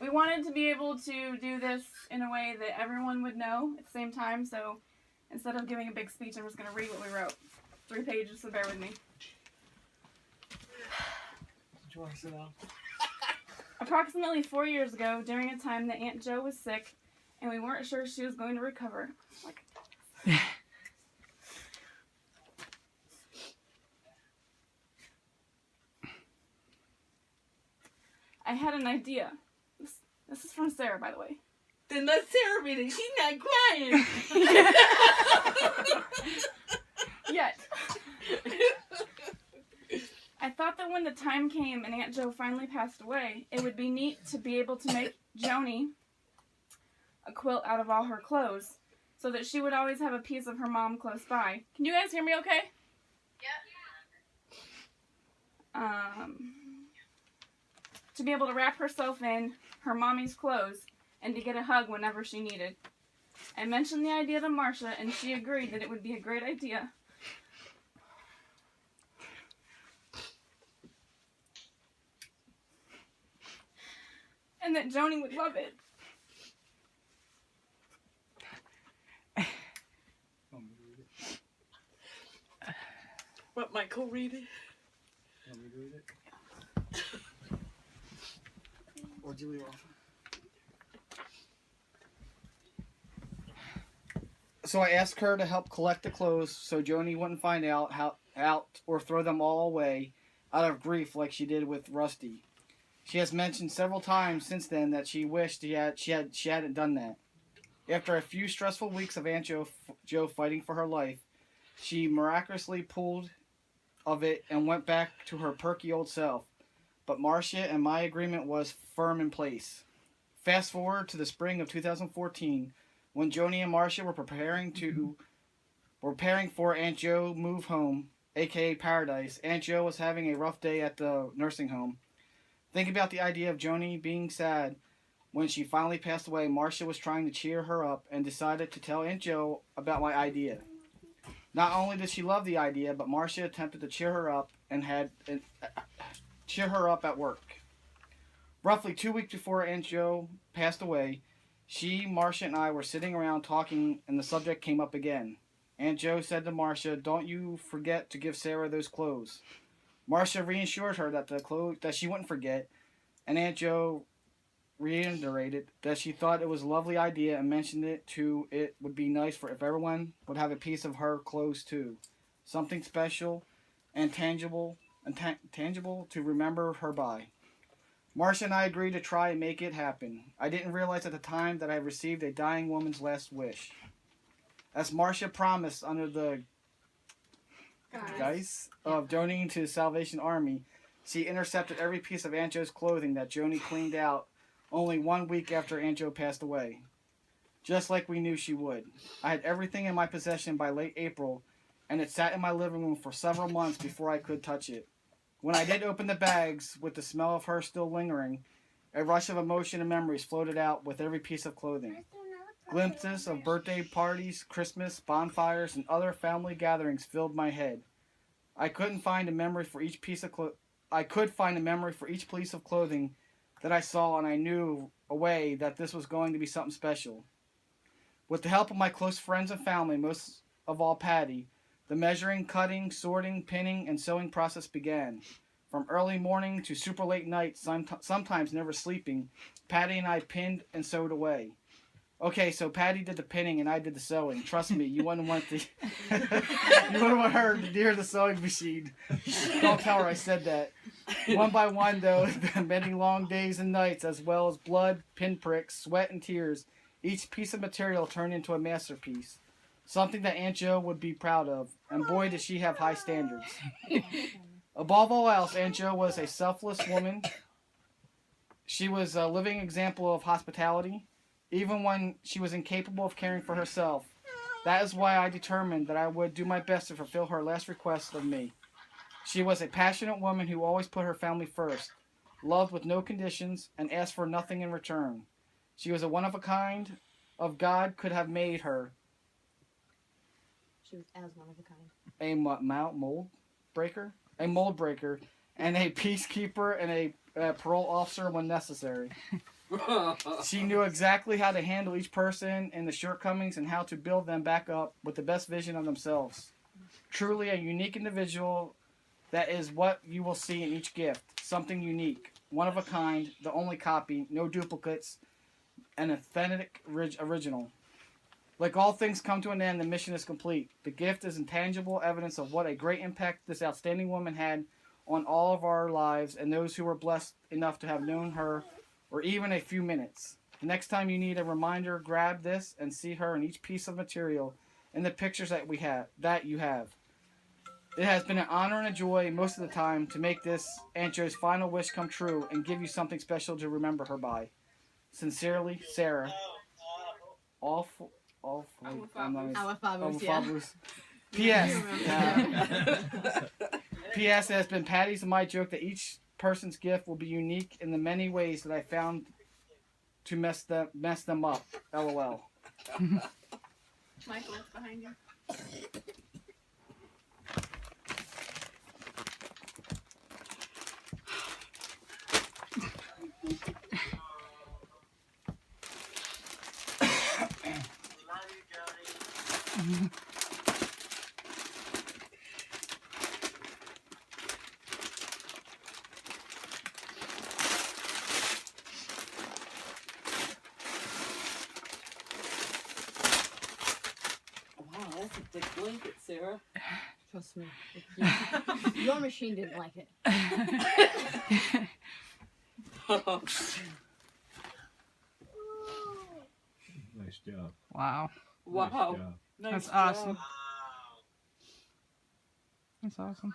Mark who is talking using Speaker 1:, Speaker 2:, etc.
Speaker 1: we wanted to be able to do this in a way that everyone would know at the same time, so instead of giving a big speech, I'm just going to read what we wrote. 3 pages, so bear with me.
Speaker 2: Do you want to sit down?
Speaker 1: Approximately 4 years ago, during a time that Aunt Jo was sick, and we weren't sure she was going to recover. I had an idea. This is from Sarah, by the way.
Speaker 3: Then let Sarah read it. She's not crying.
Speaker 1: Yet. I thought that when the time came and Aunt Jo finally passed away, it would be neat to be able to make Joni a quilt out of all her clothes, so that she would always have a piece of her mom close by. Can you guys hear me okay?
Speaker 3: Yep.
Speaker 1: To be able to wrap herself in her mommy's clothes and to get a hug whenever she needed. I mentioned the idea to Marcia, and she agreed that it would be a great idea. And that Joni would love it.
Speaker 3: What, Michael, read it?
Speaker 2: Want me to read it? Or Julie off? So I asked her to help collect the clothes so Joni wouldn't find out or throw them all away out of grief like she did with Rusty. She has mentioned several times since then that she wished she hadn't done that. After a few stressful weeks of Aunt Jo fighting for her life, she miraculously pulled of it and went back to her perky old self. But Marcia and my agreement was firm in place. Fast forward to the spring of 2014, when Joni and Marcia were preparing for Aunt Jo move home, aka Paradise. Aunt Jo was having a rough day at the nursing home. Think about the idea of Joni being sad when she finally passed away. Marcia was trying to cheer her up and decided to tell Aunt Jo about my idea. Not only did she love the idea, but Marcia attempted to cheer her up at work. Roughly 2 weeks before Aunt Jo passed away, Marcia, and I were sitting around talking, and the subject came up again. Aunt Jo said to Marcia, "Don't you forget to give Sarah those clothes." Marcia reassured her that she wouldn't forget, and Aunt Jo reiterated that she thought it was a lovely idea and mentioned it would be nice if everyone would have a piece of her clothes too. Something special and tangible to remember her by. Marcia and I agreed to try and make it happen. I didn't realize at the time that I received a dying woman's last wish. As Marcia promised under the guise of donating to the Salvation Army, she intercepted every piece of Aunt Jo's clothing that Joni cleaned out only 1 week after Aunt Jo passed away. Just like we knew she would. I had everything in my possession by late April, and it sat in my living room for several months before I could touch it. When I did open the bags, with the smell of her still lingering, a rush of emotion and memories floated out with every piece of clothing. Glimpses of birthday parties, Christmas, bonfires, and other family gatherings filled my head. I could find a memory for each piece of clothing that I saw, and I knew away that this was going to be something special. With the help of my close friends and family, most of all Patty, the measuring, cutting, sorting, pinning, and sewing process began. From early morning to super late night, sometimes never sleeping, Patty and I pinned and sewed away. Okay, so Patty did the pinning and I did the sewing. Trust me, you wouldn't want her to near the sewing machine. Don't tell her I said that. One by one, though, many long days and nights, as well as blood, pinpricks, sweat, and tears, each piece of material turned into a masterpiece. Something that Aunt Jo would be proud of, and boy did she have high standards. Above all else, Aunt Jo was a selfless woman. She was a living example of hospitality, even when she was incapable of caring for herself. That is why I determined that I would do my best to fulfill her last request of me. She was a passionate woman who always put her family first, loved with no conditions, and asked for nothing in return. She was a one of a kind of God could have made her.
Speaker 4: She was as one of a kind.
Speaker 2: A mold breaker, and a peacekeeper, and a parole officer when necessary. She knew exactly how to handle each person and the shortcomings and how to build them back up with the best vision of themselves. Truly a unique individual. That is what you will see in each gift. Something unique, one of a kind, the only copy, no duplicates, an authentic original. Like all things come to an end, the mission is complete. The gift is intangible evidence of what a great impact this outstanding woman had on all of our lives and those who were blessed enough to have known her or even a few minutes. The next time you need a reminder, grab this and see her in each piece of material in the pictures that you have. It has been an honor and a joy most of the time to make this Aunt Jo's final wish come true and give you something special to remember her by. Sincerely, Sarah. All
Speaker 4: Our fathers, yeah.
Speaker 2: P.S. P.S. It has been Patty's and my joke that each person's gift will be unique in the many ways that I found to mess them up. LOL.
Speaker 1: Michael, it's behind you.
Speaker 3: Wow, that's a thick blanket, Sarah.
Speaker 4: Trust me. Your machine didn't like it.
Speaker 5: Nice job.
Speaker 6: Wow.
Speaker 3: Wow.
Speaker 5: Nice job.
Speaker 3: Nice
Speaker 6: That's
Speaker 3: job.
Speaker 6: awesome. That's awesome.